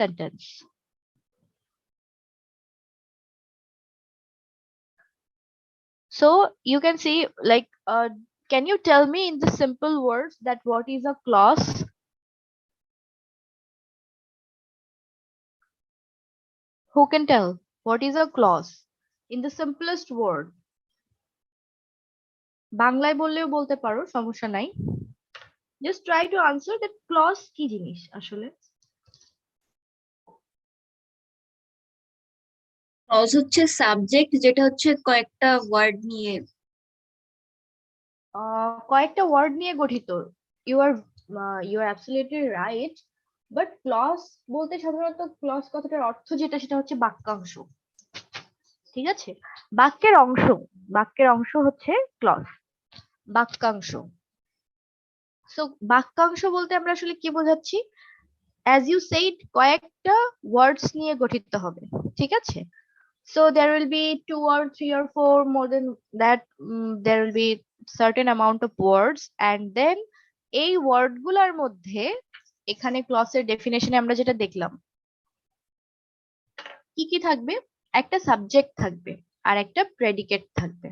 sentence. So you can see, like, can you tell me in the simple words that what is a clause? Who can tell what is a clause in the simplest word? বাংলায় বললেও বলতে পারো, সমস্যা নাই। Just try to answer that clause কি জিনিস আসলে। Clause হচ্ছে সাবজেক্ট, যেটা হচ্ছে কয়েকটা ওয়ার্ড নিয়ে কয়েকটা ওয়ার্ড নিয়ে গঠিত। You are absolutely right, but clause বলতে সাধারণত ক্লজ কথাটার অর্থ যেটা, সেটা হচ্ছে বাক্যাংশ। ঠিক আছে, বাক্যের অংশ হচ্ছে ক্লজ, বাক্যাংশ। সো বাক্যাংশ বলতে আমরা আসলে কি বোঝাচ্ছি? অ্যাজ ইউ সেইড, কয়েকটা ওয়ার্ডস নিয়ে গঠিত হবে। ঠিক আছে, so there will be 2 or 3 or 4 more than that. There will be certain amount of words, and then এই ওয়ার্ড গুলার মধ্যে এখানে ক্লজের ডেফিনেশনে আমরা যেটা দেখলাম, কি কি থাকবে? একটা সাবজেক্ট থাকবে আর একটা প্রেডিকেট থাকবে।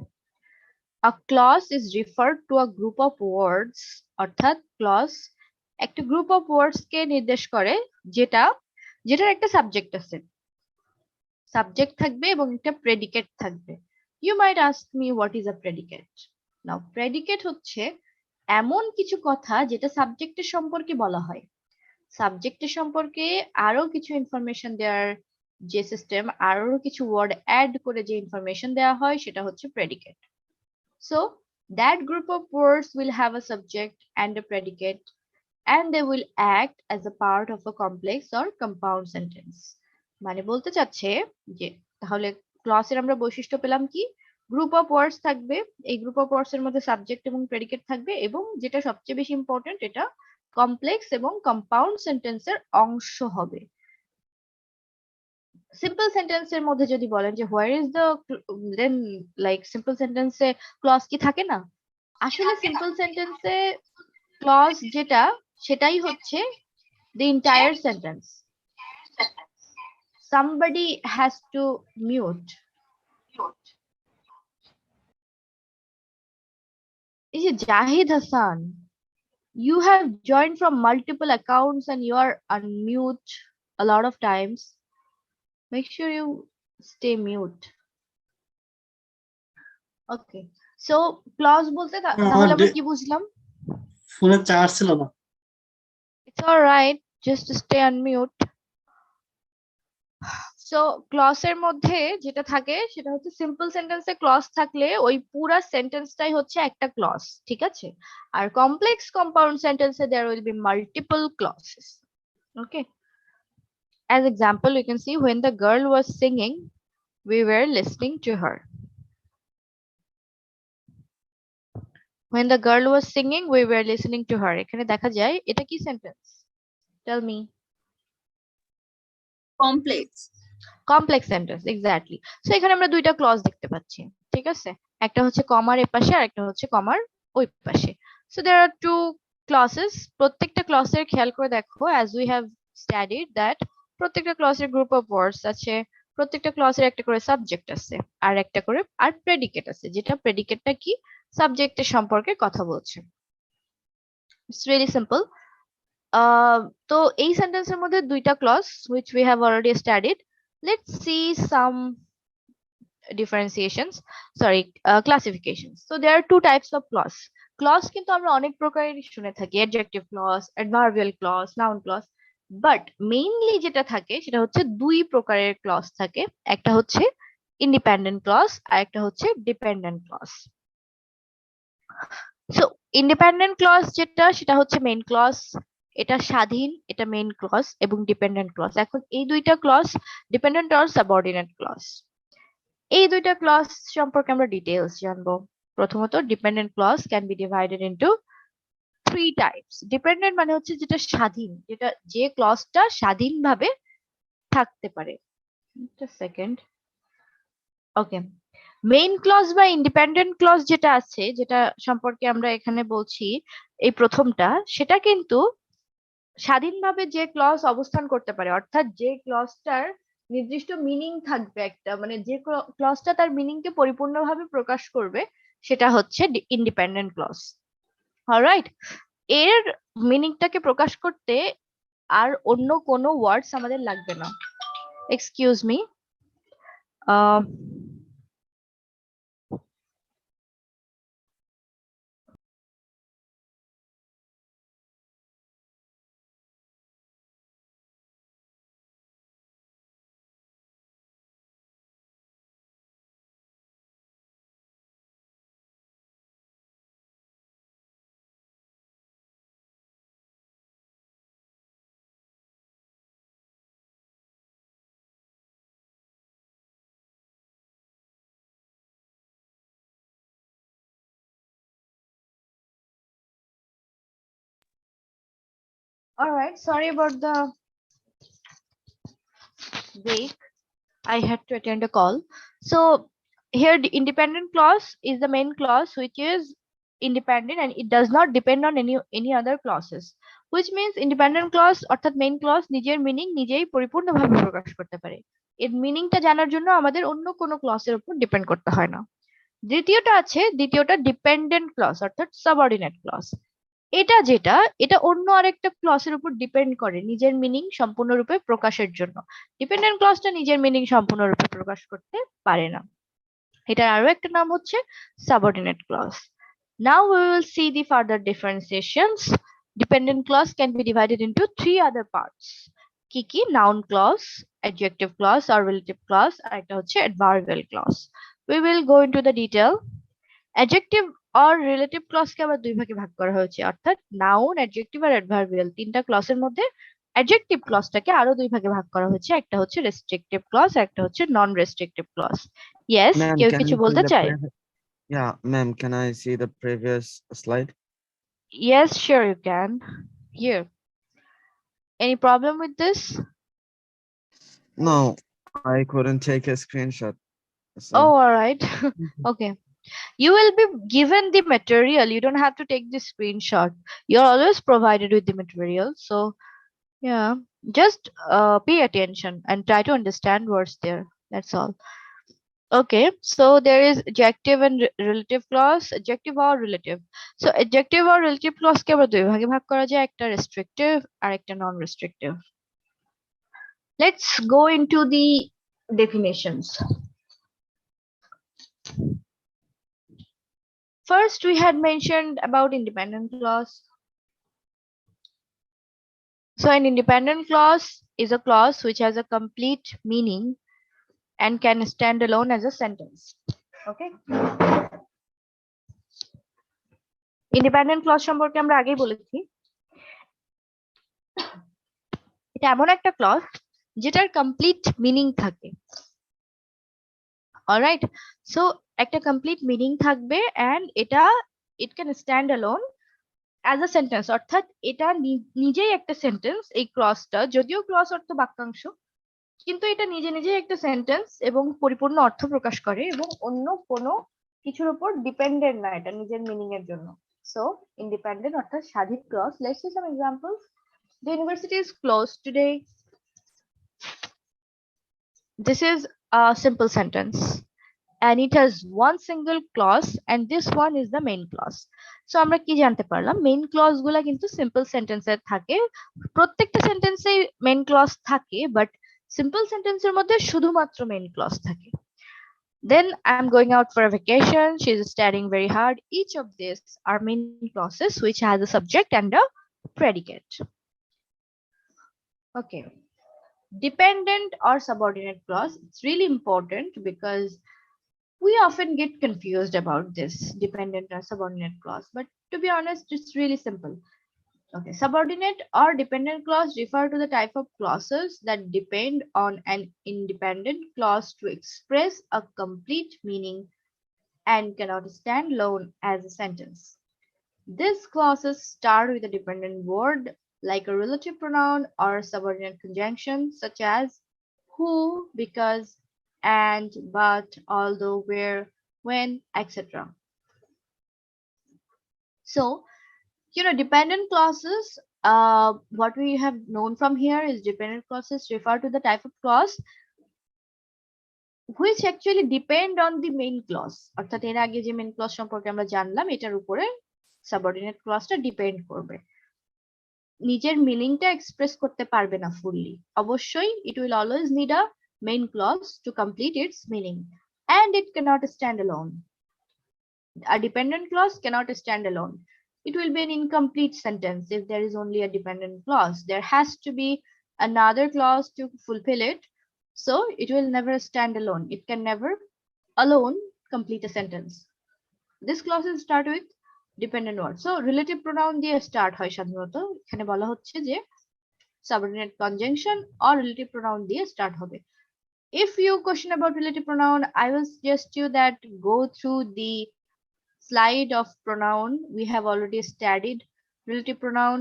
A clause is referred to a group of words, অর্থাৎ ক্লজ একটা গ্রুপ অফ ওয়ার্ডস কে নির্দেশ করে যেটার একটা সাবজেক্ট আছে, সাবজেক্ট থাকবে এবং একটা প্রেডিকেট থাকবে। You might ask me what is a predicate. Now predicate হচ্ছে এমন কিছু কথা যেটা সাবজেক্টের সম্পর্কে বলা হয়, সাবজেক্টের সম্পর্কে আরো কিছু ইনফরমেশন দেওয়ার যে সিস্টেম, আরো কিছু ওয়ার্ড অ্যাড করে যে ইনফরমেশন দেওয়া হয়, সেটা হচ্ছে predicate. So that group of words will have a subject and a predicate, and they will act as a part of a complex or compound sentence. মানে বলতে চাচ্ছে যে তাহলে ক্লজের আমরা বৈশিষ্ট্য পেলাম কি? গ্রুপ অফ ওয়ার্ডস থাকবে, এই গ্রুপ অফ ওয়ার্ডস এর মধ্যে সাবজেক্ট এবং প্রেডিকেট থাকবে, এবং যেটা সবচেয়ে বেশি ইম্পর্টেন্ট, এটা কমপ্লেক্স এবং কম্পাউন্ড সেন্টেন্সের অংশ হবে। সিম্পল সেন্টেন্সের মধ্যে যদি বলেন যে where is the, then like simple সেন্টেন্সে ক্লজ কি থাকে না? আসলে সিম্পল সেন্টেন্সে ক্লজ যেটা, সেটাই হচ্ছে the entire sentence. Somebody has to mute. Is it Jahid Hassan? You have joined from multiple accounts and you are unmute a lot of times. Make sure you stay mute. Okay. So clause bolte তাহলে আমরা কি বুঝলাম? ফোনে charge ছিল না। It's all right. Just stay unmute. So ক্লজের মধ্যে যেটা থাকে সেটা হচ্ছে, সিম্পল সেন্টেন্সে ক্লজ থাকলে ওই পুরা সেন্টেন্সটাই হচ্ছে একটা ক্লজ। ঠিক আছে, আর কমপ্লেক্স কম্পাউন্ড সেন্টেন্সে there will be multiple clauses. Okay, as example you can see, when the girl was singing we were listening to her. When the girl was singing we were listening to her, এখানে দেখা যায় এটা কি sentence? Tell me. Complex sentence, exactly. So এখানে আমরা দুইটা clause দেখতে পাচ্ছি। ঠিক আছে, একটা হচ্ছে কমার এ পাশে আর একটা হচ্ছে কমার ওই পাশে। So there are two clauses. প্রত্যেকটা ক্লজের খেয়াল করে দেখো, as we have studied that প্রত্যেকটা ক্লজের গ্রুপ অফ ওয়ার্ডস আছে, প্রত্যেকটা ক্লজের একটা করে সাবজেক্ট আছে আর একটা করে আর প্রেডিকেট আছে, যেটা প্রেডিকেটটা কি? সাবজেক্টের সম্পর্কে কথা বলছে। It's really simple. তো এই সেন্টেন্সের মধ্যে দুইটা clause which we have already studied. Let's see some differentiations, classifications. So there are two types of clause কিন্তু আমরা অনেক প্রকারেরই শুনে থাকি, adjective clause, adverbial clause, noun clause, but mainly যেটা থাকে সেটা হচ্ছে দুই প্রকারের clause থাকে। একটা হচ্ছে independent clause আর একটা হচ্ছে dependent clause. So independent clause যেটা, সেটা হচ্ছে main clause, এটা স্বাধীন, এটা মেইন ক্লজ, এবং ডিপেন্ডেন্ট ক্লজ। এখন এই দুইটা ক্লজ, ডিপেন্ডেন্ট আর সাবঅর্ডিনেট ক্লজ, এই দুইটা ক্লজ সম্পর্কে আমরা ডিটেইলস জানবো। প্রথমত, dependent clause can be divided into 3 types. Dependent মানে হচ্ছে যেটা স্বাধীন, যেটা যে ক্লজটা স্বাধীনভাবে থাকতে পারে। একটা সেকেন্ড। ওকে, মেইন ক্লজ বা ইন্ডিপেন্ডেন্ট ক্লজ যেটা আছে, যেটা সম্পর্কে আমরা এখানে বলছি, এই প্রথমটা, সেটা কিন্তু স্বাধীনভাবে যে ক্লজ অবস্থান করতে পারে, অর্থাৎ যে ক্লজটার নির্দিষ্ট মিনিং থাকবে একটা, মানে যে ক্লজটা তার মিনিংকে পরিপূর্ণভাবে প্রকাশ করবে, সেটা হচ্ছে ইন্ডিপেন্ডেন্ট ক্লজ। অলরাইট, এর মিনিংটাকে প্রকাশ করতে আর অন্য কোনো ওয়ার্ডস আমাদের লাগবে না। Excuse me, alright, sorry about the break. I had to attend a call. So here the independent clause is the main clause which is independent and it does not depend on any other clauses. Which means independent clause অর্থাৎ main clause নিজের meaning নিজেই পরিপূর্ণভাবে প্রকাশ করতে পারে। এর মিনিংটা জানার জন্য আমাদের অন্য কোনো ক্লসের উপর ডিপেন্ড করতে হয় না। দ্বিতীয়টা ডিপেন্ডেন্ট ক্লজ অর্থাৎ সাবঅর্ডিনেট ক্লজ। এটা অন্য আরেকটা ক্লসের উপর ডিপেন্ড করে নিজের মিনিং সম্পূর্ণরূপে প্রকাশের জন্য। ডিপেন্ডেন্ট ক্লজটা নিজের মিনিং সম্পূর্ণরূপে প্রকাশ করতে পারে না। এটার আরো একটা নাম হচ্ছে subordinate clause. Now we will see the further differentiations. Dependent clause can be divided into three other parts. কি? Noun clause, adjective clause or relative clause, আর একটা হচ্ছে adverbial clause. We will go into the detail. Adjective or relative ক্লজকে আবার দুই ভাগে ভাগ করা হয়েছে, অর্থাৎ নাউন, অ্যাডজেক্টিভ আর অ্যাডভার্বিয়াল তিনটা ক্লজের মধ্যে অ্যাডজেক্টিভ ক্লজটাকে আরো দুই ভাগে ভাগ করা হয়েছে, একটা হচ্ছে রেস্ট্রিকটিভ ক্লজ, একটা হচ্ছে নন রেস্ট্রিকটিভ ক্লজ। ইয়েস, Ma'am, কেউ can কিছু I see বলতে the চায়? previous? Yeah, ma'am, can I see the previous slide? Yes, sure you can. Here, any problem with this? No, I couldn't take a screenshot. So, Oh, all right. Okay, you will be given the material, you don't have to take the screenshot. You're always provided with the material, so yeah, just pay attention and try to understand what's there. That's all. Okay, so there is adjective and relative clause, adjective or relative. So adjective or relative clause কে আবার দুই ভাগে ভাগ করা যায়, একটা restrictive আর একটা non-restrictive. Let's go into the definitions. First, we had mentioned about independent clause. So an independent clause is a clause which has a complete meaning and can stand alone as a sentence. Okay. Independent clause সম্পর্কে আমরা আগেই বলেছি, এটা এমন একটা clause যেটার complete meaning থাকে। Alright, so একটা কমপ্লিট মিনিং থাকবে and it can stand alone as a sentence, অর্থাৎ এটা নিজেই একটা সেন্টেন্স। এই ক্লজটা যদিও ক্লজ অর্থ বাক্যাংশ, কিন্তু এটা নিজে নিজেই একটা সেন্টেন্স এবং পরিপূর্ণ অর্থ প্রকাশ করে এবং অন্য কোনো কিছুর উপর ডিপেন্ডেন্ট না এটা নিজের মিনিং এর জন্য। সো ইন্ডিপেন্ডেন্ট অর্থাৎ স্বাধীন clause. Let's see some examples. The university is closed today. This is a simple sentence and it has one single clause and this one is the main clause. So আমরা কি জানতে পারলাম, main clause গুলা কিন্তু simple সেন্টেন্সে থাকে, প্রত্যেকটা সেন্টেন্সে মেইন ক্লজ থাকে, বাট সিম্পল সেন্টেন্সের মধ্যে শুধুমাত্র মেইন ক্লজ থাকে। Then I'm going out for a vacation, she's studying very hard. Each of these are main clauses which has a subject and a predicate. Okay, dependent or subordinate clause, it's really important because we often get confused about this dependent or subordinate clause, but to be honest it's really simple. Okay, subordinate or dependent clause refer to the type of clauses that depend on an independent clause to express a complete meaning and cannot stand alone as a sentence. These clauses start with a dependent word like a relative pronoun or subordinate conjunction such as who, because, and, but, although, where, when, etc. So, dependent clauses What we have known from here is dependent clauses refer to the type of clause which actually depend on the main clause. অর্থাৎ এর আগে যে main clause সম্পর্কে আমরা জানলাম এটার উপরে subordinate clauseটা depend করবে। নিজের মিনিংটা এক্সপ্রেস করতে পারবে না ফুললি। অবশ্যই it will always need a main clause to complete its meaning and it cannot stand alone. A dependent clause cannot stand alone. It will be an incomplete sentence if there is only a dependent clause. There has to be another clause to fulfill it. So it will never stand alone. It can never alone complete a sentence. This clauses start with dependent word. So relative pronoun দিয়ে start হয় সাধারণত। এখানে বলা হচ্ছে যে subordinate conjunction or relative pronoun দিয়ে start হবে। If you question about relative pronoun, I will suggest you that go through the slide of pronoun. We have already studied relative pronoun.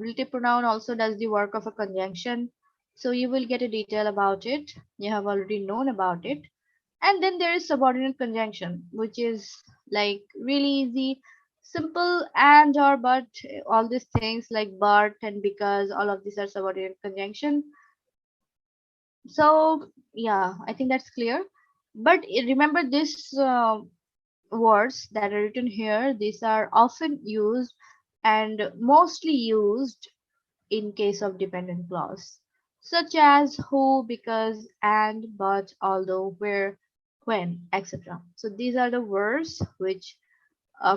Relative pronoun also does the work of a conjunction. So you will get a detail about it. You have already known about it. And then there is subordinate conjunction, which is like really easy, simple and or but, all these things like but and because, all of these are subordinate conjunction. So yeah, I think that's clear. But remember this words that are written here, these are often used and mostly used in case of dependent clause, such as who, because, and, but, although, where, when, etc. So these are the words which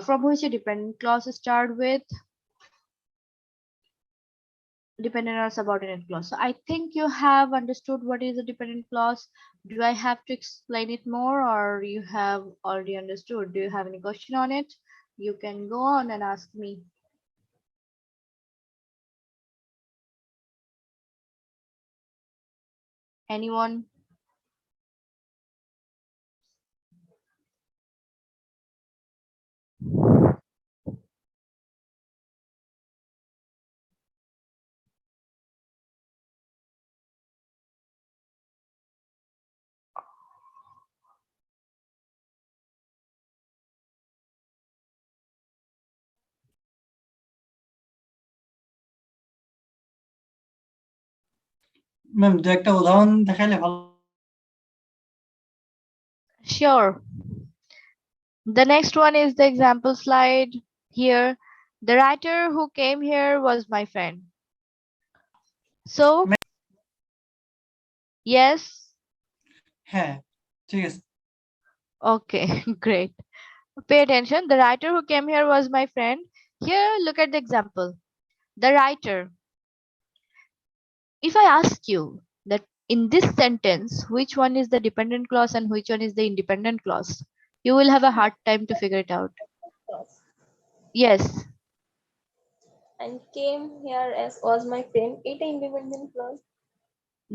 from which a dependent clause start with dependent or subordinate clause. So I think you have understood what is a dependent clause. Do I have to explain it more, or you have already understood? Do you have any question on it? You can go on and ask me. Anyone? Ma'am দু একটা উদাহরণ দেখাইলে ভালো। Sure. The next one is the example slide here. The writer who came here was my friend. So, yes. হ্যাঁ ঠিক আছে। Okay, great. Pay attention. The writer who came here was my friend. Here, look at the example. The writer. If I ask you that in this sentence, which one is the dependent clause and which one is the independent clause, you will have a hard time to figure it out. Yes. And came here as was my friend. এটা independent clause.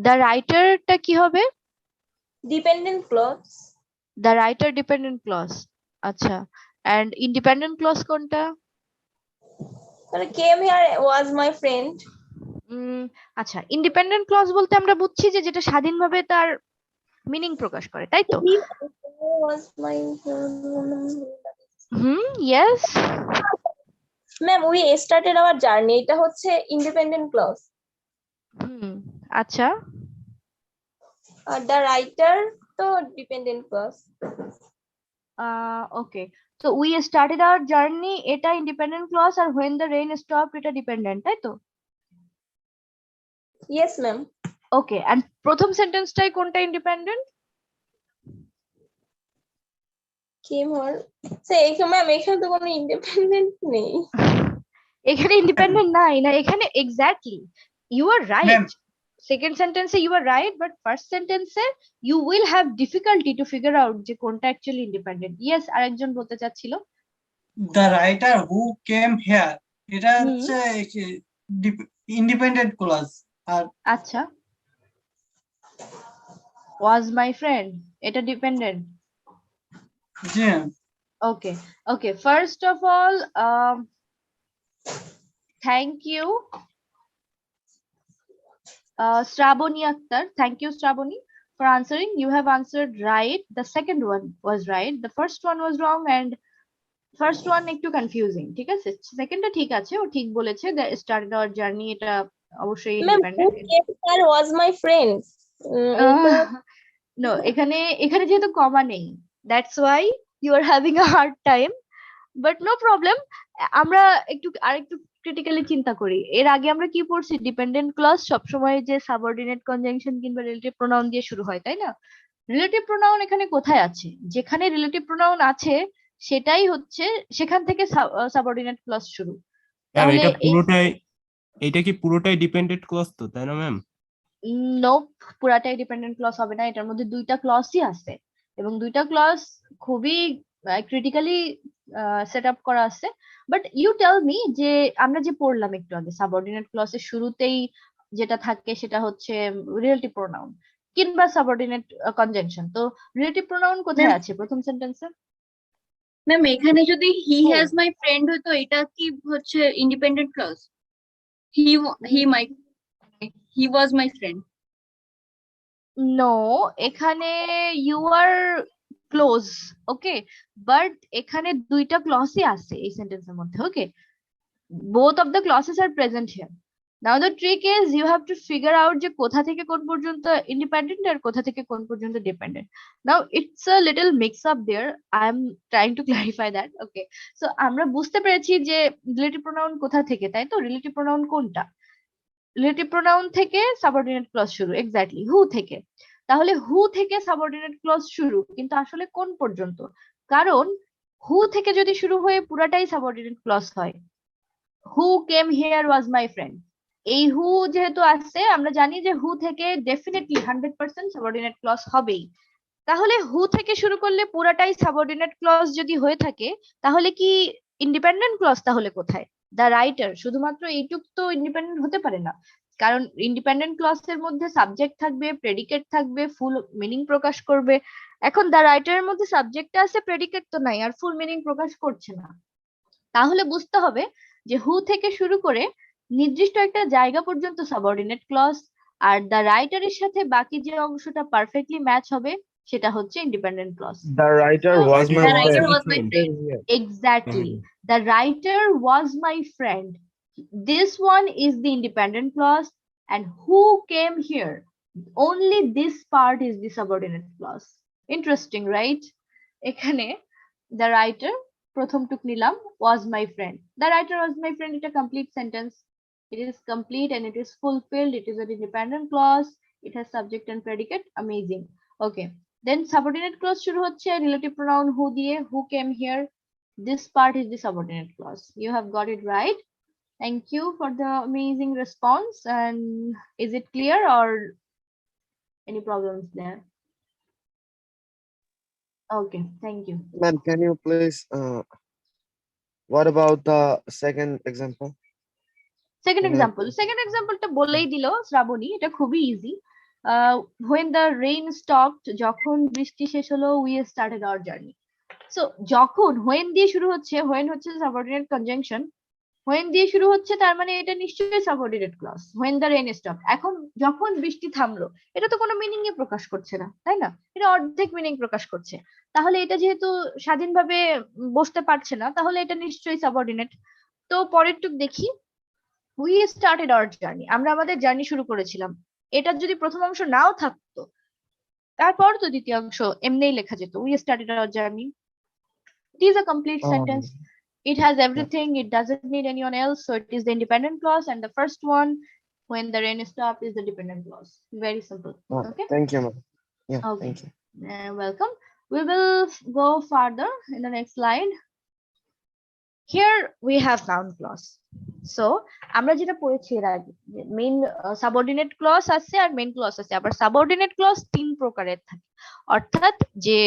The writer টা কি হবে? Dependent clause. The writer dependent clause. আচ্ছা, and independent clause কোনটা? মানে came here was my friend. আচ্ছা, independent clause বলতে আমরা বুঝছি যে যেটা স্বাধীনভাবে তার মিনিং প্রকাশ করে, তাই তো? Was my yes. Ma'am, we started our journey. এটা হচ্ছে independent clause. আচ্ছা, আর the writer তো dependent clause. okay. So we started our journey, এটা independent clause, R when the rain stopped এটা dependent, তাই তো? Yes, ma'am. Okay, and প্রথম সেন্টেন্সটাই কোনটা independent? Came here. So এখানে ma'am এখানে তো কোনো independent নেই। এখানে independent নাই না, এখানে exactly you are right. Second sentence you are right, but first sentence you will have difficulty to figure out যে কোনটা actually independent. Yes, আরেকজন বলতে চাচ্ছিল। The writer who came here এটা হচ্ছে ইন্ডিপেন্ডেন্ট ক্লজ। আর আচ্ছা, was my friend এটা dependent. G Okay, okay. First of all, thank you, Shravani Akhtar. Thank you, Shravani, for answering. You have answered right. The second one was right. The first one was wrong, and first one একটু confusing, ঠিক আছে? সেকেন্ডটা ঠিক আছে, ও ঠিক বলেছে, the started our journey, এটা অবশ্যই ma'am, who independent. came here was my friend. এইটা নো, এখানে এখানে যেহেতু কমা নেই, that's why you are having a hard time, but no problem. আমরা আরেকটু ক্রিটিক্যালি চিন্তা করি। এর আগে আমরা কি পড়ছি? ডিপেন্ডেন্ট ক্লজ সবসময় যে সাবঅর্ডিনেট কনজাংশন কিংবা রিলেটিভ প্রোনাউন দিয়ে শুরু হয়, তাই না? রিলেটিভ প্রোনাউন এখানে কোথায় আছে? যেখানে রিলেটিভ প্রোনাউন আছে সেটাই হচ্ছে, সেখান থেকে সাবঅর্ডিনেট ক্লজ শুরু। ম্যাম তাহলে এটা কি পুরোটাই ডিপেন্ডেন্ট ক্লজ তো, তাই না ম্যাম? নো, পুরাটাই ডিপেন্ডেন্ট ক্লজ হবে না, এটার মধ্যে দুইটা ক্লজই আছে, এবং দুইটা ক্লজ খুবই ক্রিটিক্যালি সেট আপ করা আছে। বাট ইউ টেল মি, যে আমরা যে পড়লাম একটু আগে, সাবঅর্ডিনেট ক্লজের শুরুতেই যেটা থাকে সেটা হচ্ছে রিলেটিভ প্রোনাউন কিংবা সাবঅর্ডিনেট কনজাংশন। তো রিলেটিভ প্রোনাউন কোথায় আছে প্রথম সেন্টেন্সে? ম্যাম এখানে যদি he Oh. Has my friend হতো, এটা কি হচ্ছে independent clause? He was my friend. No, এখানে you are close, okay, but এখানে দুইটা ক্লজই আছে এই সেন্টেন্সের মধ্যে, ওকে? both of the clauses are present here. Now the trick is you have to figure out যে কোথা থেকে কোন পর্যন্ত independent আর কোথা থেকে কোন পর্যন্ত dependent. Now it's a little mix up there. I am trying to clarify that. Okay. So আমরা বুঝতে পেরেছি যে relative pronoun কোথা থেকে, তাই তো? relative pronoun কোনটা? relative pronoun থেকে subordinate clause শুরু, exactly, who থেকে। তাহলে who থেকে subordinate clause শুরু, কিন্তু আসলে কোন পর্যন্ত? কারণ who থেকে যদি শুরু হয়ে পুরাটাই subordinate clause হয়, হু came here was my friend, এই হু যেহেতু আসছে, আমরা জানি যে হু থেকে ডেফিনেটলি 100% সাবঅর্ডিনেট ক্লজ হবেই। তাহলে হু থেকে শুরু করলে পুরাটাই সাবঅর্ডিনেট ক্লজ যদি হয়ে থাকে, তাহলে কি ইন্ডিপেন্ডেন্ট ক্লজ তাহলে কোথায়? দ্য রাইটার, শুধুমাত্র এইটুক তো ইন্ডিপেন্ডেন্ট হতে পারে না, কারণ ইন্ডিপেন্ডেন্ট ক্লজের মধ্যে সাবজেক্ট থাকবে, প্রেডিকেট থাকবে, ফুল মিনিং প্রকাশ করবে। এখন দ্য রাইটারের মধ্যে সাবজেক্টটা আছে, প্রেডিকেট তো নাই, আর ফুল মিনিং প্রকাশ করছে না। তাহলে বুঝতে হবে যে হু থেকে শুরু করে নির্দিষ্ট একটা জায়গা পর্যন্ত সাবঅর্ডিনেট ক্লজ, আর দ্য রাইটারের সাথে বাকি যে অংশটা পারফেক্টলি ম্যাচ হবে সেটা হচ্ছে independent clause. The writer So was my The writer friend. was my friend. exactly, the writer was my friend, this one is the independent clause, and who came here, only this part is the subordinate clause. Interesting, right? এখানে the writer প্রথমটুক নিলাম, was my friend, the writer was my friend, এটা complete sentence, it is complete and it is fulfilled, it is an independent clause, it has subject and predicate, amazing. Okay, then subordinate clause শুরু হচ্ছে relative pronoun who দিয়ে, who came here, this part is the subordinate clause. You have got it right. Thank you for the amazing response. And is it clear or any problems there? Okay, thank you. Ma'am, can you please, what about the second example? Second Mhm. example, second example টা বলেই দিল শ্রাবণী, এটা খুবই easy. when the rain stopped, যখন বৃষ্টি শেষ হলো, we started our journey. So যখন when দিয়ে শুরু হচ্ছে, when হচ্ছে subordinate conjunction, when দিয়ে শুরু হচ্ছে তার মানে এটা নিশ্চয়ই subordinate clause. when the rain stopped, এখন যখন বৃষ্টি থামলো, এটা তো কোনো মিনিং এ প্রকাশ করছে না, তাই না? এটা অর্ধেক মিনিং প্রকাশ করছে। তাহলে এটা যেহেতু স্বাধীনভাবে বসতে পারছে না, তাহলে এটা নিশ্চয়ই সাবঅর্ডিনেট। তো পরেরটুক দেখি, we started our journey, আমরা আমাদের জার্নি শুরু করেছিলাম। এটা যদি প্রথম অংশ নাও থাকতো, তারপর তো দ্বিতীয় অংশ এমনিই লেখা যেত, we started our journey. It is a complete sentence. It has everything. It doesn't need anyone else. So it is the independent clause. And the first one, when the rain stopped, is the dependent clause. Very simple. Okay. Thank you, ma'am. Yeah, Okay. thank you. Welcome. We will go further in the next slide. Here we have noun clause. So আমরা যেটা পড়েছি এর আগে, main subordinate clause আছে আর main clause আছে। আবার subordinate clause তিন প্রকারের থাকে, অর্থাৎ যে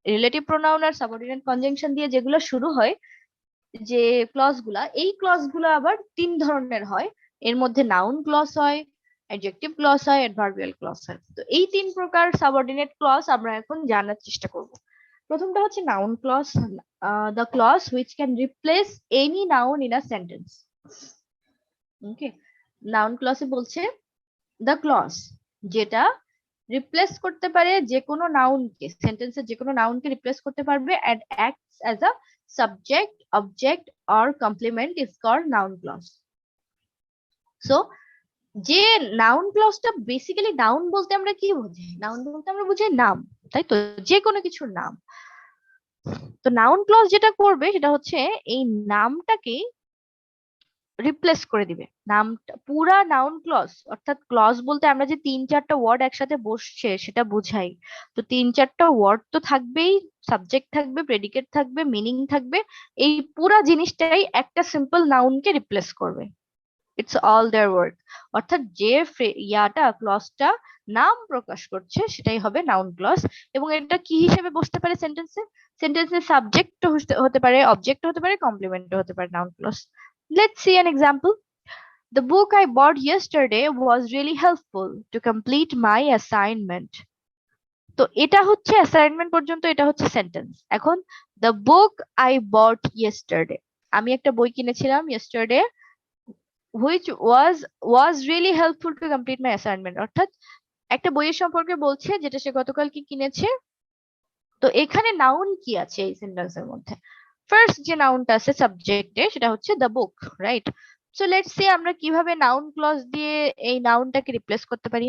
রিলেটিভ প্রোনাউন আর সাবঅর্ডিনেট কনজাংশন দিয়ে যেগুলো শুরু হয়, যে ক্লজ গুলা, এই ক্লজ গুলা আবার তিন ধরনের হয়। এর মধ্যে নাউন ক্লজ হয়, অ্যাডজেক্টিভ ক্লজ হয়, অ্যাডভার্বিয়াল ক্লজ হয়। তো এই তিন প্রকার সাবঅর্ডিনেট ক্লজ আমরা এখন জানার চেষ্টা করব। প্রথমটা হচ্ছে noun clause, the clause which can replace any noun in a sentence. Okay, noun ক্লজে বলছে the clause যেটা রিপ্লেস করতে পারে যে কোনো নাউনকে, সেন্টেন্সের যে কোনো নাউনকে রিপ্লেস করতে পারবে and acts as a subject, object or complement is called noun clause. So যে নাউন ক্লজটা বেসিক্যালি, নাউন বলতে আমরা কি বুঝি? নাউন বলতে আমরা বুঝি নাম, তাই তো, যে কোনো কিছুর নাম। তো নাউন ক্লজ যেটা করবে সেটা হচ্ছে এই নামটাকে রিপ্লেস করে দিবে। নামটা পুরা নাউন ক্লজ, অর্থাৎ ক্লজ বলতে আমরা যে 3-4টা ওয়ার্ড একসাথে বসছে সেটা বোঝাই। তো 3-4টা ওয়ার্ড তো থাকবেই, সাবজেক্ট থাকবে, প্রেডিকেট থাকবে, মিনিং থাকবে, এই পুরা জিনিসটাই একটা সিম্পল নাউনকে রিপ্লেস করবে। It's all their work. অর্থাৎ যে ক্লজটা নাম প্রকাশ করছে সেটাই হবে নাউন ক্লজ। এবং এটা কি হিসেবে বসতে পারে সেন্টেন্সে? সেন্টেন্সের সাবজেক্ট হতে পারে, অবজেক্ট হতে পারে, কমপ্লিমেন্ট হতে পারে noun clause. Let's see an example. The book I bought yesterday was really helpful to complete my assignment. তো এটা হচ্ছে অ্যাসাইনমেন্ট পর্যন্ত, এটা হচ্ছে সেন্টেন্স। এখন the book I bought yesterday, আমি একটা বই কিনেছিলাম yesterday which was really helpful to complete my assignment, অর্থাৎ একটা বইয়ের সম্পর্কে বলছে যেটা সে গতকাল কি কিনেছে। তো এখানে নাউন কি আছে এই সেন্টেন্সের মধ্যে? ফার্স্ট যে নাউনটা আছে সাবজেক্টে সেটা হচ্ছে the book, right? So let's see আমরা কিভাবে নাউন ক্লজ দিয়ে এই নাউনটাকে রিপ্লেস করতে পারি।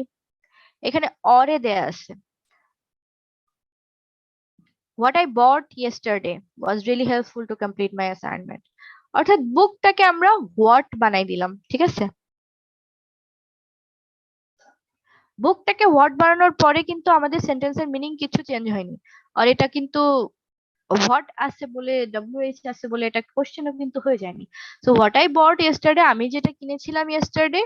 এখানে অরে দেয়া আছে, what I bought yesterday was really helpful to complete my assignment, অর্থাৎ বুকটাকে আমরা হোয়াট বানাই দিলাম, ঠিক আছে? বুকটাকে হোয়াট বানানোর পরে কিন্তু আমাদের সেন্টেন্সের মিনিং কিছু চেঞ্জ হয়নি। আর এটা কিন্তু হোয়াট আছে বলে, ডব্লিউএইচ আছে বলে এটা কোশ্চেনও কিন্তু হয়ে যায়নি। So what I bought yesterday, আমি যেটা কিনেছিলাম ইয়েস্টারডে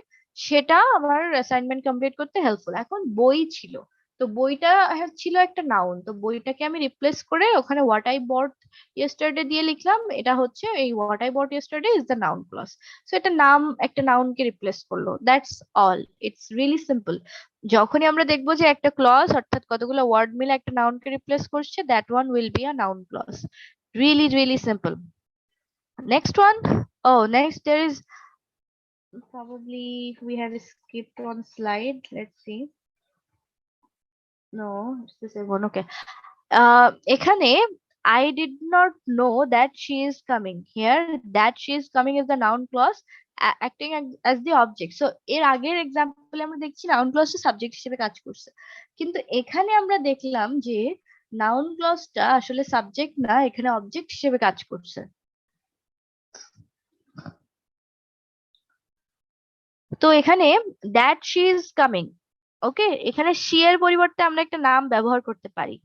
সেটা আমার অ্যাসাইনমেন্ট কমপ্লিট করতে হেল্পফুল। এখন বই ছিল, তো বইটা ছিল একটা নাউন, তো বইটাকে আমি রিপ্লেস করে ওখানে হোয়াট আই বট ইয়েস্টারডে দিয়ে লিখলাম। এটা হচ্ছে এই what I bought yesterday is the noun clause. So এটা নাম একটা নাউনকে রিপ্লেস করলো, that's all, it's really simple. যখনই আমরা দেখবো যে একটা ক্লজ অর্থাৎ কতগুলো ওয়ার্ড মিলে একটা নাউনকে রিপ্লেস করছে, that one will be a noun clause. Really really simple. Next one, next there is, probably we have skipped one slide, let's see. No, it's the same one, okay. এখানে I did not know that she is coming. Here that she is coming is the noun clause acting as the object. So এর আগের example আমরা দেখছি noun ক্লজটা subject হিসেবে কাজ করছে, কিন্তু এখানে আমরা দেখলাম যে নাউন ক্লজটা আসলে সাবজেক্ট না, এখানে অবজেক্ট হিসেবে কাজ করছে। তো এখানে দ্যাট শি ইজ কামিং, ওকে, এখানে শি এর পরিবর্তে আমরা একটা নাম ব্যবহার করতে পারি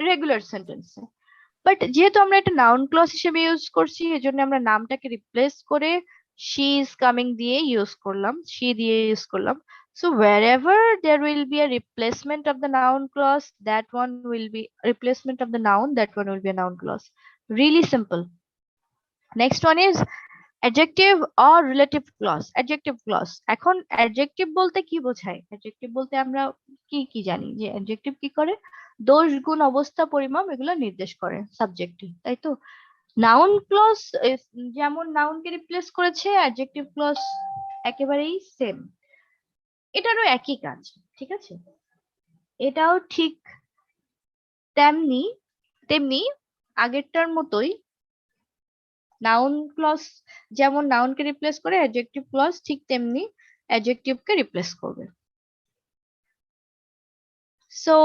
রেগুলার সেন্টেন্সে, বাট যেহেতু আমরা একটা নাউন ক্লজ হিসেবে ইউজ করছি এজন্য আমরা নামটাকে রিপ্লেস করে she is coming দিয়ে ইউজ করলাম, she দিয়ে ইউজ করলাম। So wherever there will be a replacement of the noun clause, that one will be replacement of the noun, that one will be a noun clause. Really simple. Next one is adjective or relative clause. Adjective clause, এখন adjective বলতে কি বোঝায়? adjective বলতে আমরা কি কি জানি যে adjective কি করে? দোষ, গুণ, অবস্থা, পরিমাপ এগুলো নির্দেশ করে সাবজেক্টে, তাই তো? নাউন ক্লজ যেমন নাউনকে রিপ্লেস করেছে, অ্যাডজেক্টিভ ক্লজ একেবারেই সেম, এটারও একই কাজ, ঠিক আছে? এটাও ঠিক তেমনি তেমনি আগেরটার মতোই নাউন ক্লজ যেমন নাউনকে রিপ্লেস করে, অ্যাডজেক্টিভ ক্লজ ঠিক তেমনি অ্যাডজেক্টিভকে রিপ্লেস করবে। So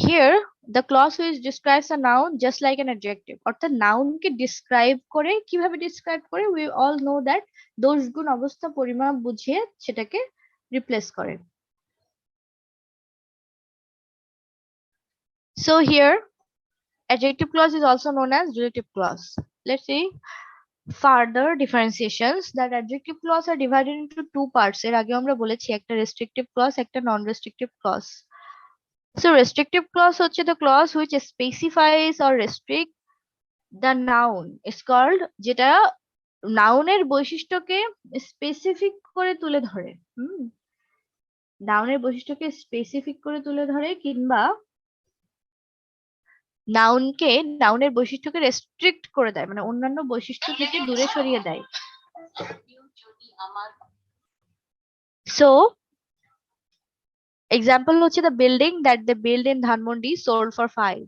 here the clause which describes a noun just like an adjective, অর্থাৎ নাউনকে ডিসক্রাইব করে, কিভাবে ডিসক্রাইব করে? we all know that দোষ, গুণ, অবস্থা, পরিমাপ বুঝিয়ে সেটাকে রিপ্লেস করে। So here adjective clause is also known as relative clause. Let's see further differentiations, that adjective clause are divided into two parts. এর আগে আমরা বলেছি একটা restrictive clause, একটা non-restrictive clause. So restrictive clause হচ্ছে the clause which specifies or restrict the noun is called, যেটা নাউনের বৈশিষ্ট্যকে স্পেসিফিক করে তুলে ধরে, নাউনের বৈশিষ্ট্যকে স্পেসিফিক করে তুলে ধরে, কিংবা নাউনের বৈশিষ্ট্যকে রেস্ট্রিক্ট করে দেয়, মানে অন্যান্য বৈশিষ্ট্য থেকে দূরে সরিয়ে দেয়। সো Example হচ্ছে the building that they built in Dhanmondi sold for 5.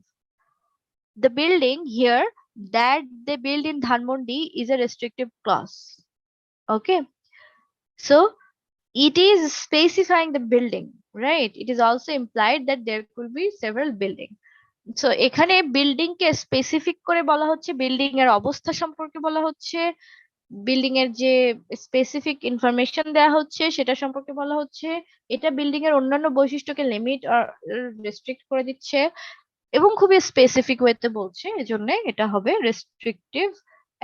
The building here that they built in Dhanmondi is a restrictive clause. Okay, so it is specifying the building, right? It is also implied that there could be several building. So এখানে building কে specific করে বলা হচ্ছে, building এর অবস্থা সম্পর্কে বলা হচ্ছে, building এর যে স্পেসিফিক ইনফরমেশন দেওয়া হচ্ছে সেটা সম্পর্কে বলা হচ্ছে, এটা বিল্ডিং এর অন্যান্য বৈশিষ্ট্যকে লিমিট আর রেস্ট্রিক্ট করে দিচ্ছে এবং খুবই স্পেসিফিক ওয়েতে বলছে, এজন্য এটা হবে restrictive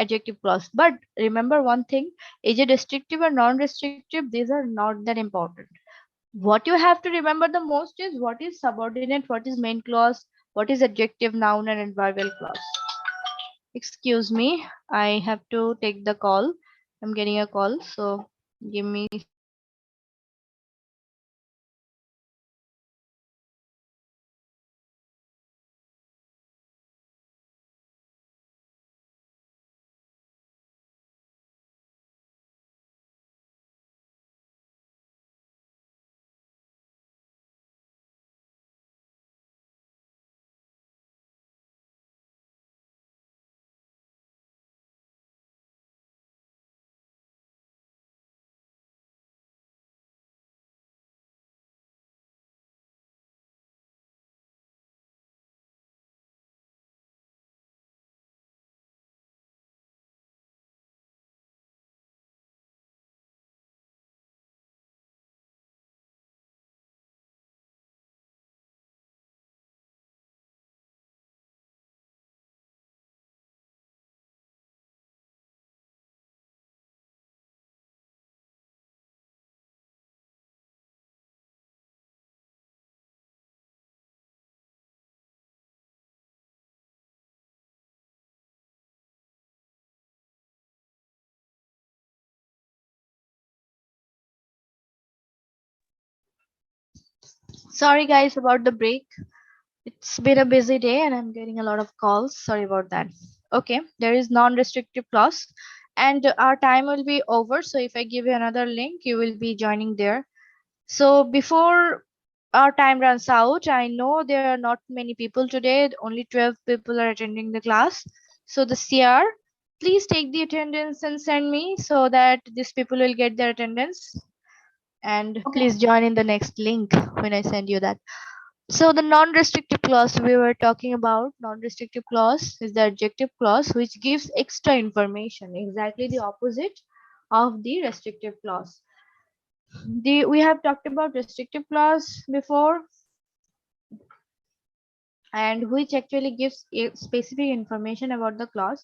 adjective clause. But remember one thing, এই যে restrictive or non-restrictive, these are not that important. What you have to remember the most is what is subordinate, what is main clause, what is adjective, noun and adverbial clause. Excuse me, I have to take the call. I'm getting a call, so give me. Sorry guys about the break. It's been a busy day and I'm getting a lot of calls. Sorry about that. Okay, there is non-restrictive clause and our time will be over. So if I give you another link, you will be joining there. So before our time runs out, I know there are not many people today. Only 12 people are attending the class. So the CR, please take the attendance and send me so that these people will get their attendance. And please join in the next link when I send you that. So the non-restrictive clause we were talking about, non-restrictive clause is the adjective clause which gives extra information, exactly the opposite of the restrictive clause. We have talked about restrictive clause before, and which actually gives specific information about the clause.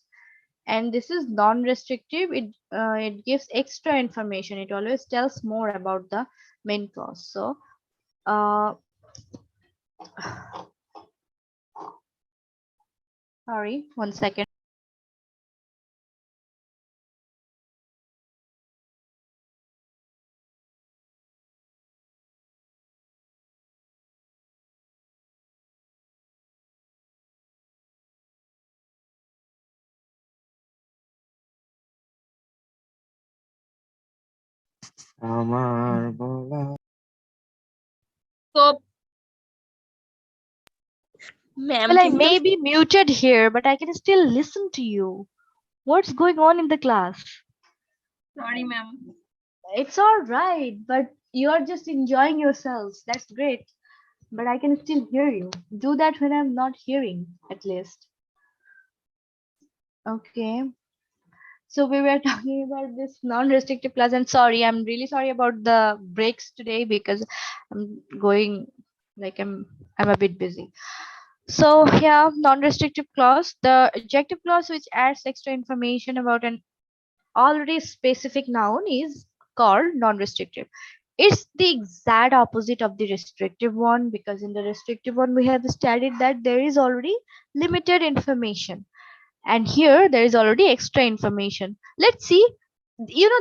And this is non-restrictive. It gives extra information. It always tells more about the main clause. So sorry, 1 second. আমার বলা So, ma'am, Well, I কিন্তু may be muted here, but I can still listen to you. What's going on in the class? sorry, ma'am. It's all right, but you're just enjoying yourselves. That's great. But I can still hear you. Do that when I'm not hearing, at least. Okay. So we were talking about this non-restrictive clause, and sorry, I'm really sorry about the breaks today because I'm going like I'm a bit busy. So yeah, non-restrictive clause, the adjective clause which adds extra information about an already specific noun is called non-restrictive. It's the exact opposite of the restrictive one, because in the restrictive one we have studied that there is already limited information, and here there is already extra information. Let's see.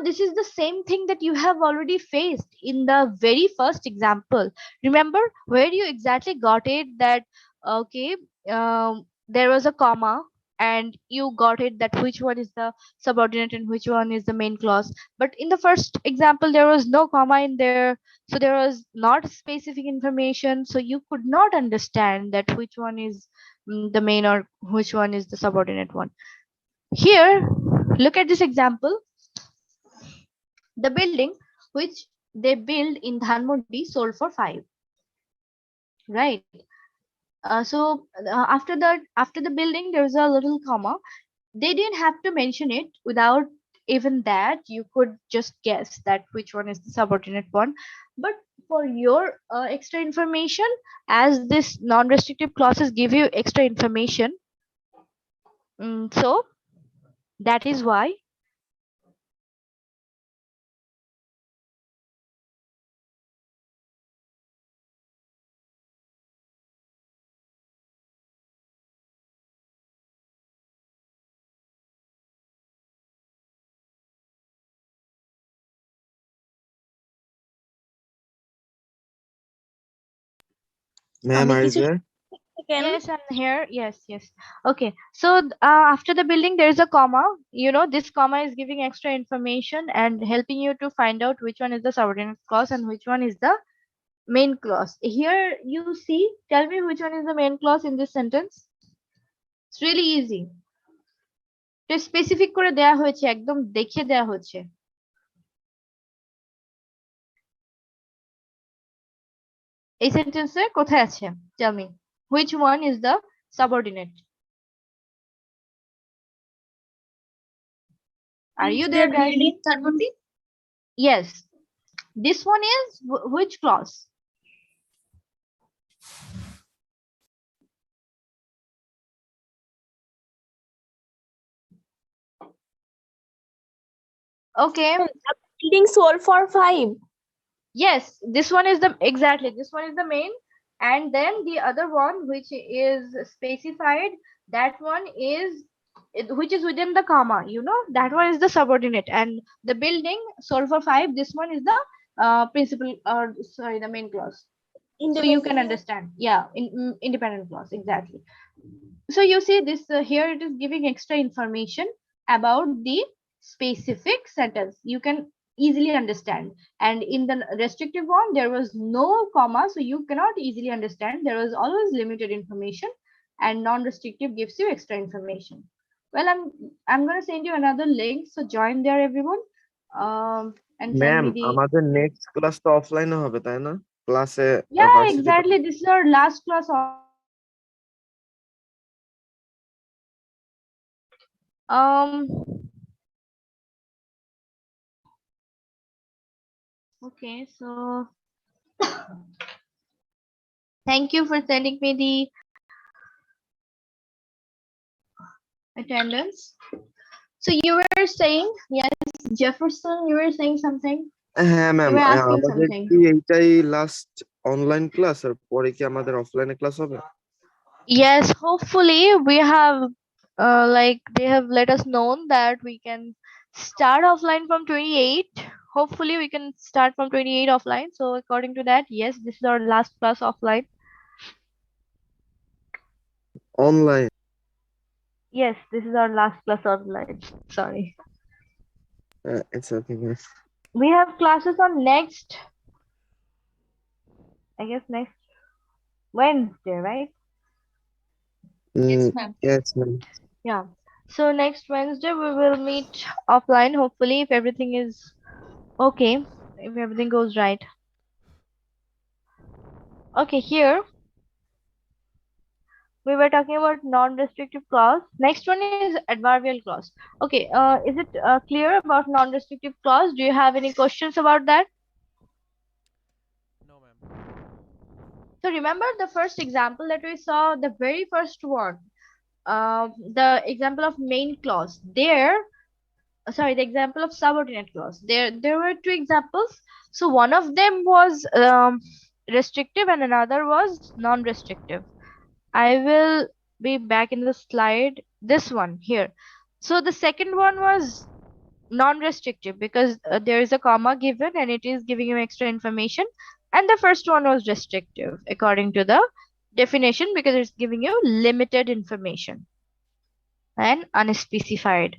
This is the same thing that you have already faced in the very first example. Remember where you exactly got it, that okay, there was a comma and you got it that which one is the subordinate and which one is the main clause. But in the first example, there was no comma in there, so there was not specific information, so you could not understand that which one is the main or which one is the subordinate one. Here, look at this example. The building which they built in Dhanmondi sold for 5. Right. After the building, there's a little comma. They didn't have to mention it. Without even that, you could just guess that which one is the subordinate one. But for your extra information, as this non-restrictive clauses give you extra information, so that is why. Ma'am, are you কিছু there? Again, Yes, I'm here. Yes, yes. Okay. So after the building, there is a comma. You know, this comma is giving extra information and helping you to find out which one is the subordinate clause and which one is the main clause. Here you see, tell me which one is the main clause in this sentence. It's really easy. তো specific করে দেয়া হয়েছে, একদম দেখিয়ে দেয়া হচ্ছে। এই সেন্টেন্সে কোথায় আছে? Tell me. Which one is the subordinate? Are you there, guys? Yes. This one is which clause? Okay. building sold for 5. Yes, this one is the exactly. This one is the main, and then the other one which is specified. That one is which is within the comma. You know, that one is the subordinate, and the building sold for 5. This one is the principal, or sorry, the main clause. So you can understand. Yeah, independent clause, exactly. So you see this here, it is giving extra information about the specific sentence. You can easily understand. And in the restrictive one, there was no comma, so you cannot easily understand. There was always limited information, and non-restrictive gives you extra information. Well, I'm going to send you another link, so join there, everyone. And send ma'am me the আমাদের next class তো অফলাইনে হবে তাই না? ক্লাসে yeah, varsity exactly. This is our last class. Okay, so thank you for sending me the attendance. So you were saying, yes, Jefferson, you were saying something. হ্যাঁ ma'am You were asking আমাদের something. কি এইটাই last online class আর পরে কি আমাদের অফলাইনে class হবে? Yes, hopefully we have like they have let us know that we can start offline from 28. Hopefully we can start from 28 offline. So according to that, yes, this is our last class offline. Online Yes, this is our last class online. Sorry. It's okay ma'am. We have classes on next, I guess next Wednesday, right? Yes, ma'am. Yes ma'am. Yeah. So next Wednesday we will meet offline, hopefully, if everything is okay, if everything goes right. Okay, here we were talking about non-restrictive clause. Next one is adverbial clause. Okay, is it clear about non-restrictive clause? Do you have any questions about that? No, ma'am. So remember the first example that we saw, the very first one, the example of main clause. There, sorry, the example of subordinate clause. There were two examples. So one of them was restrictive and another was non-restrictive. I will be back in the slide. This one here. So the second one was non-restrictive because there is a comma given and it is giving you extra information. And the first one was restrictive according to the definition because it's giving you limited information. and unspecified.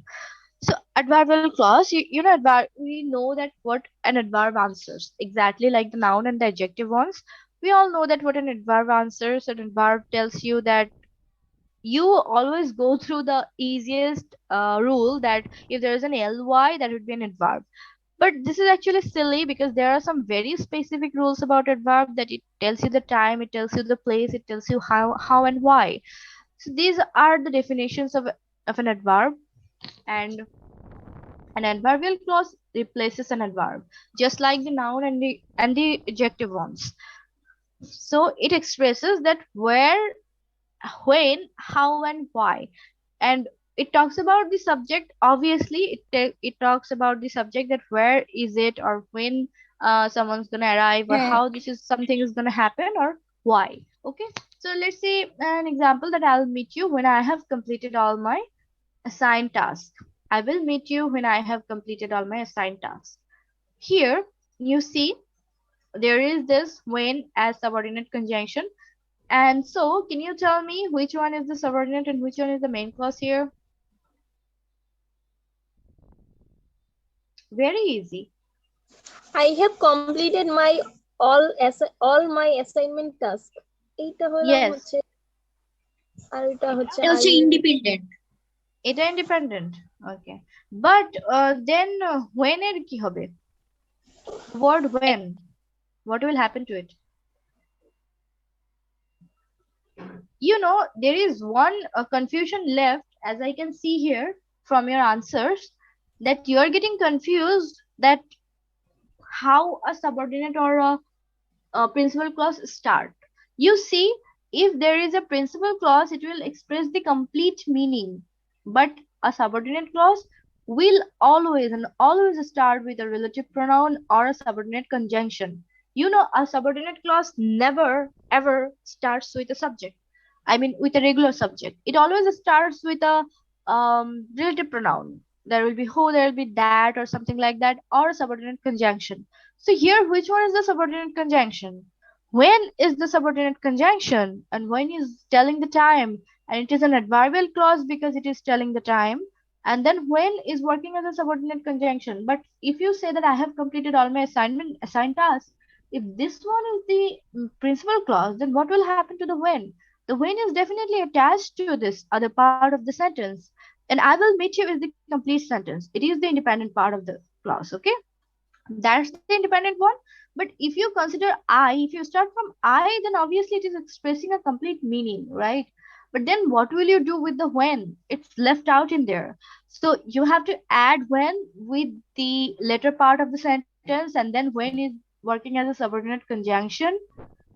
So adverbial clause, we know that what an adverb answers, exactly like the noun and the adjective ones. We all know that what an adverb answers. An adverb tells you that you always go through the easiest rule that if there is an ly, that would be an adverb. But this is actually silly because there are some very specific rules about adverb, that it tells you the time, it tells you the place, it tells you how and why. So these are the definitions of an adverb, and an adverbial clause replaces an adverb, just like the noun and the adjective ones. So it expresses that where, when, how, and why. And it talks about the subject. Obviously, it talks about the subject, that where is it, or when someone's gonna arrive, or হ্যাঁ how this is something is gonna happen, or why. Okay. So let's say an example, that I'll meet you when I have completed all my assigned tasks. I will meet you when I have completed all my assigned tasks. Here, you see, there is this when as subordinate conjunction. And so, can you tell me which one is the subordinate and which one is the main clause here? Very easy. I have completed my all my assignment task. এইটা হলাম Yes, হচ্ছে, আর এটা হচ্ছে এটা I হচ্ছে will. Independent. এটা independent. Okay. But then when এর কি হবে? The word when, what will happen to it? There is one confusion left, as I can see here from your answers, that you are getting confused that how a subordinate or a principal clause start. You see, if there is a principal clause, it will express the complete meaning. But a subordinate clause will always and always start with a relative pronoun or a subordinate conjunction. A subordinate clause never ever starts with a subject. I mean, with a regular subject. It always starts with a relative pronoun. There will be who, there will be that, or something like that, or a subordinate conjunction. So here, which one is the subordinate conjunction? When is the subordinate conjunction? And when is telling the time? And it is an adverbial clause because it is telling the time. And then when is working as a subordinate conjunction. But if you say that I have completed all my assigned tasks, if this one is the principal clause, then what will happen to the when? The when is definitely attached to this other part of the sentence. And I will meet you is the complete sentence. It is the independent part of the clause. Okay. That's the independent one. But if you consider if you start from I, then obviously it is expressing a complete meaning, right? But then what will you do with the when? It's left out in there. So you have to add when with the later part of the sentence, and then when is working as a subordinate conjunction.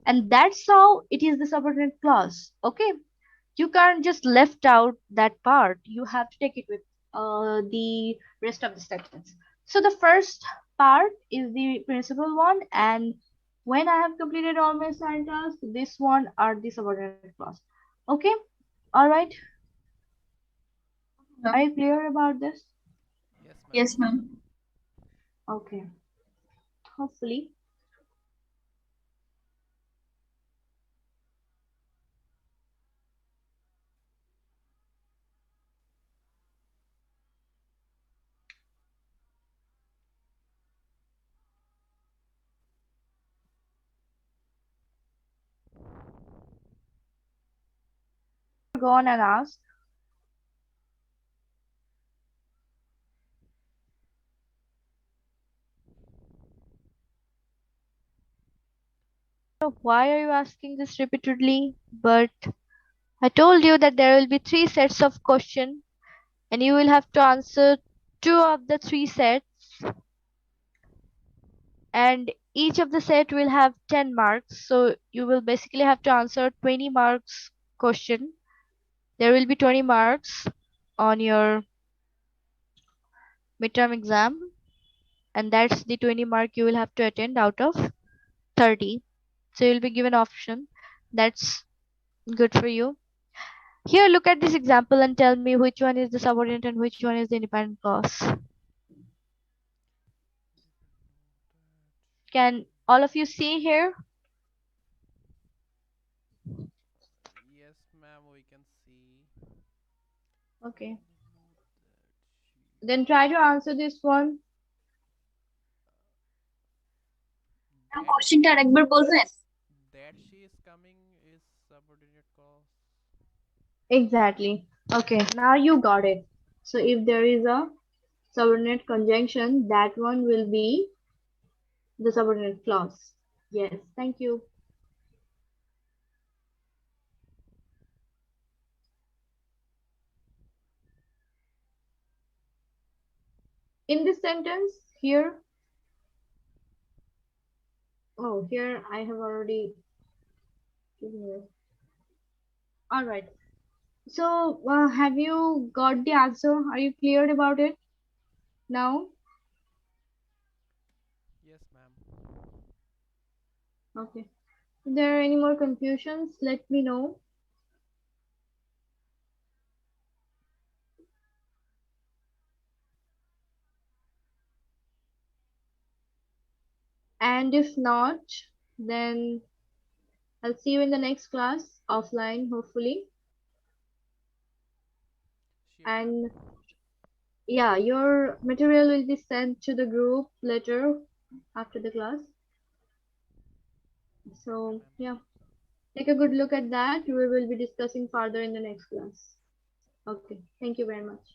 And that's how it is the subordinate clause. Okay. You can't just left out that part. You have to take it with the rest of the sentence. So the first part is the principal one, and when I have completed all my assigned tasks, this one are the subordinate clause. Okay, all right. Are you clear about this? Yes ma'am. Okay, hopefully. Go on and ask. So why are you asking this repeatedly? But I told you that there will be three sets of question, and you will have to answer two of the three sets, and each of the set will have 10 marks. So you will basically have to answer 20 marks question. There will be 20 marks on your midterm exam, and that's the 20 mark you will have to attend out of 30. So you'll be given option. That's good for you. Here, look at this example and tell me which one is the subordinate and which one is the independent clause. Can all of you see here? Yes, ma'am, we can see. Okay. Then try to answer this one. কোশ্চেনটা আরেকবার বলবেন? That she is coming is subordinate clause. Exactly. Okay, now you got it. So if there is a subordinate conjunction, that one will be the subordinate clause. Yes, thank you. In this sentence here, oh, here I have already given you. All right. So, have you got the answer? Are you clear about it now? Yes, ma'am. Okay. If there are any more confusions, let me know. And if not, then I'll see you in the next class offline, hopefully. Sure, And ma'am. yeah, your material will be sent to the group later after the class. Okay, So, ma'am. yeah, take a good look at that. We will be discussing further in the next class. Okay, thank you very much.